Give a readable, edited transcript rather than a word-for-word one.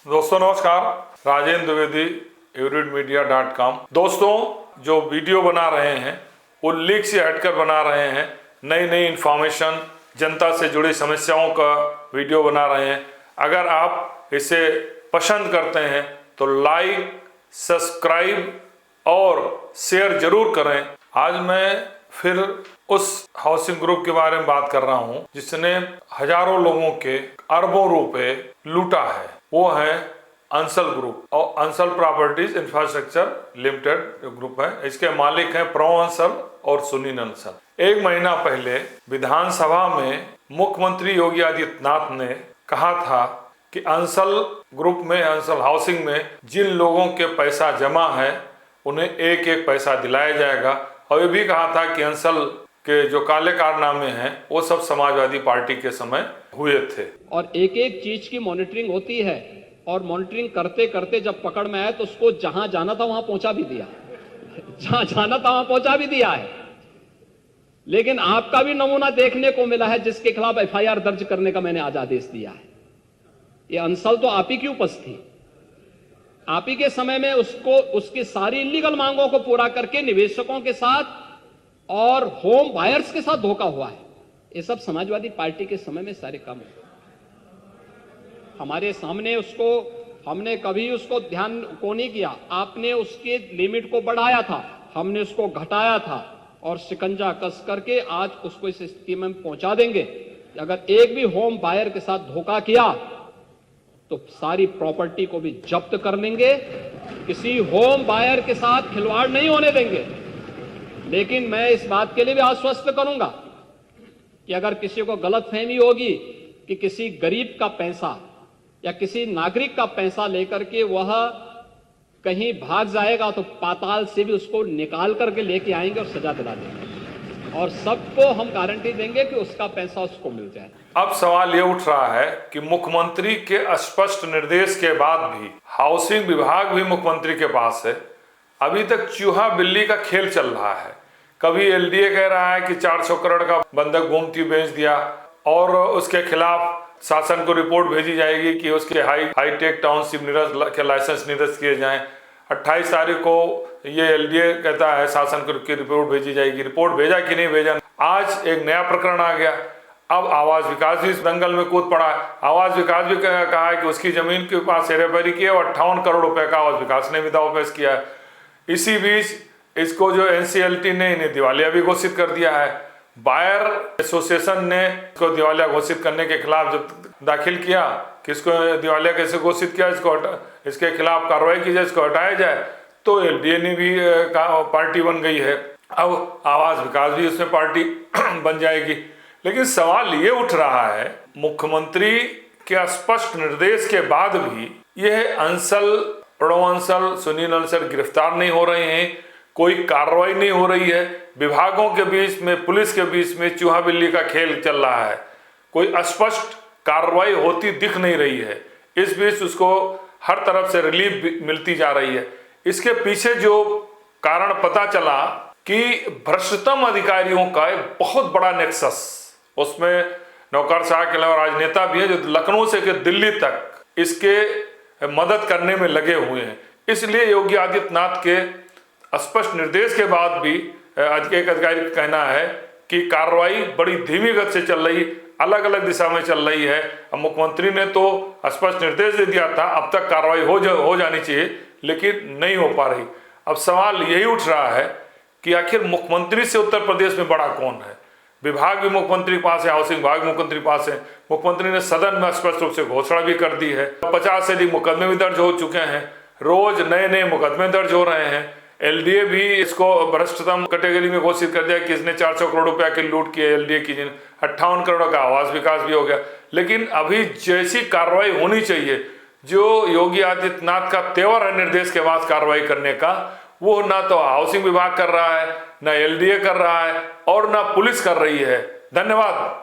दोस्तों नमस्कार, राजेंद्र द्विवेदी, evidmedia.com। दोस्तों जो वीडियो बना रहे हैं वो लीक से हटकर बना रहे हैं, नई नई इन्फॉर्मेशन, जनता से जुड़ी समस्याओं का वीडियो बना रहे हैं। अगर आप इसे पसंद करते हैं तो लाइक, सब्सक्राइब और शेयर जरूर करें। आज मैं फिर उस हाउसिंग ग्रुप के बारे में बात कर रहा हूं जिसने हजारों लोगों के अरबों रुपए लूटा है। वो है अंसल ग्रुप और अंसल प्रॉपर्टीज इंफ्रास्ट्रक्चर लिमिटेड जो ग्रुप है, इसके मालिक हैं प्रणव अंसल और सुनील अंसल। एक महीना पहले विधानसभा में मुख्यमंत्री योगी आदित्यनाथ ने कहा था कि अंसल ग्रुप में, अंसल हाउसिंग में जिन लोगों के पैसा जमा है उन्हें एक एक पैसा दिलाया जाएगा। और ये भी कहा था कि अंसल के जो काले कारनामे हैं वो सब समाजवादी पार्टी के समय हुए थे और एक एक चीज की मॉनिटरिंग होती है और मॉनिटरिंग करते करते जब पकड़ में आए तो उसको जहां जाना था वहां पहुंचा भी दिया, जहां जाना था वहां पहुंचा भी दिया है। लेकिन आपका भी नमूना देखने को मिला है जिसके खिलाफ एफआईआर दर्ज करने का मैंने आज आदेश दिया है। ये अंसल तो आप ही की उपस्थिति थी, आप ही के समय में उसको उसकी सारी इलीगल मांगों को पूरा करके निवेशकों के साथ और होम बायर्स के साथ धोखा हुआ है। ये सब समाजवादी पार्टी के समय में सारे काम हुए हमारे सामने। उसको हमने कभी उसको ध्यान को नहीं किया। आपने उसके लिमिट को बढ़ाया था, हमने उसको घटाया था और शिकंजा कस करके आज उसको इस स्थिति में पहुंचा देंगे। अगर एक भी होम बायर के साथ धोखा किया तो सारी प्रॉपर्टी को भी जब्त कर लेंगे। किसी होम बायर के साथ खिलवाड़ नहीं होने देंगे। लेकिन मैं इस बात के लिए भी आश्वस्त करूंगा कि अगर किसी को गलतफहमी होगी कि किसी गरीब का पैसा या किसी नागरिक का पैसा लेकर के वह कहीं भाग जाएगा तो पाताल से भी उसको निकाल करके लेके आएंगे और सजा दिला देंगे और सबको हम गारंटी देंगे कि उसका पैसा उसको मिल जाए। अब सवाल ये उठ रहा है कि मुख्यमंत्री के स्पष्ट निर्देश के बाद भी हाउसिंग विभाग भी मुख्यमंत्री के पास है। अभी तक चूहा बिल्ली का खेल चल रहा है। कभी एलडीए कह रहा है कि 400 करोड़ का बंधक गोमती बेच दिया और उसके खिलाफ शासन को रिपोर्ट भेजी जाएगी कि उसके हाईटेक टाउनशिप के लाइसेंस निरस्त किए जाएं। 28 तारीख को ये एलडीए कहता है शासन को की रिपोर्ट भेजी जाएगी। रिपोर्ट भेजा कि नहीं भेजा। आज एक नया प्रकरण आ गया। अब आवास विकास भी इस दंगल में कूद पड़ा है। आवास विकास भी कहा है कि उसकी जमीन के पास हेराफेरी की है और 58 करोड़ रुपए का आवास विकास ने भी दाव पेश किया है। इसी बीच इसको जो एनसीएलटी ने इन्हें दिवालिया भी घोषित कर दिया है। बायर एसोसिएशन ने इसको दिवालिया घोषित करने के खिलाफ जब दाखिल किया कि इसको दिवालिया कैसे घोषित किया, इसके खिलाफ कार्रवाई की जाए, इसको हटाया जाए, तो एलडीए ने भी पार्टी बन गई है। अब आवास विकास भी उसमें पार्टी बन जाएगी। लेकिन सवाल ये उठ रहा है, मुख्यमंत्री के स्पष्ट निर्देश के बाद भी यह अंसल, प्रणव अंसल, सुनील अंसल गिरफ्तार नहीं हो रहे हैं, कोई कार्रवाई नहीं हो रही है। विभागों के बीच में, पुलिस के बीच में चूहा बिल्ली का खेल चल रहा है। कोई स्पष्ट कार्रवाई होती दिख नहीं रही है। इस बीच उसको हर तरफ से रिलीफ मिलती जा रही है। इसके पीछे जो कारण पता चला कि भ्रष्टतम अधिकारियों का एक बहुत बड़ा नेक्सस, उसमें नौकरशाह के अलावा राजनेता भी है जो लखनऊ से के दिल्ली तक इसके मदद करने में लगे हुए हैं। इसलिए योगी आदित्यनाथ के स्पष्ट निर्देश के बाद भी एक अधिकारी का कहना है कि कार्रवाई बड़ी धीमी गति से चल रही, अलग अलग दिशा में चल रही है। अब मुख्यमंत्री ने तो स्पष्ट निर्देश दे दिया था, अब तक कार्रवाई हो जानी चाहिए, लेकिन नहीं हो पा रही। अब सवाल यही उठ रहा है कि आखिर मुख्यमंत्री से उत्तर प्रदेश में बड़ा कौन है। विभाग भी मुख्यमंत्री के पास है, हाउसिंग विभाग मुख्यमंत्री के पास है। मुख्यमंत्री ने सदन में स्पष्ट रूप से घोषणा भी कर दी है। 50 से अधिक मुकदमे भी दर्ज हो चुके हैं, रोज नए नए मुकदमे दर्ज हो रहे हैं। एलडीए भी इसको भ्रष्टतम कैटेगरी में घोषित कर दिया कि इसने 400 करोड़ रुपया की लूट की है। एलडीए की 58 करोड़ का आवास विकास भी हो गया। लेकिन अभी जैसी कार्रवाई होनी चाहिए, जो योगी आदित्यनाथ का तेवर है निर्देश के बाद कार्रवाई करने का, वो ना तो हाउसिंग विभाग कर रहा है, ना एलडीए कर रहा है और ना पुलिस कर रही है। धन्यवाद।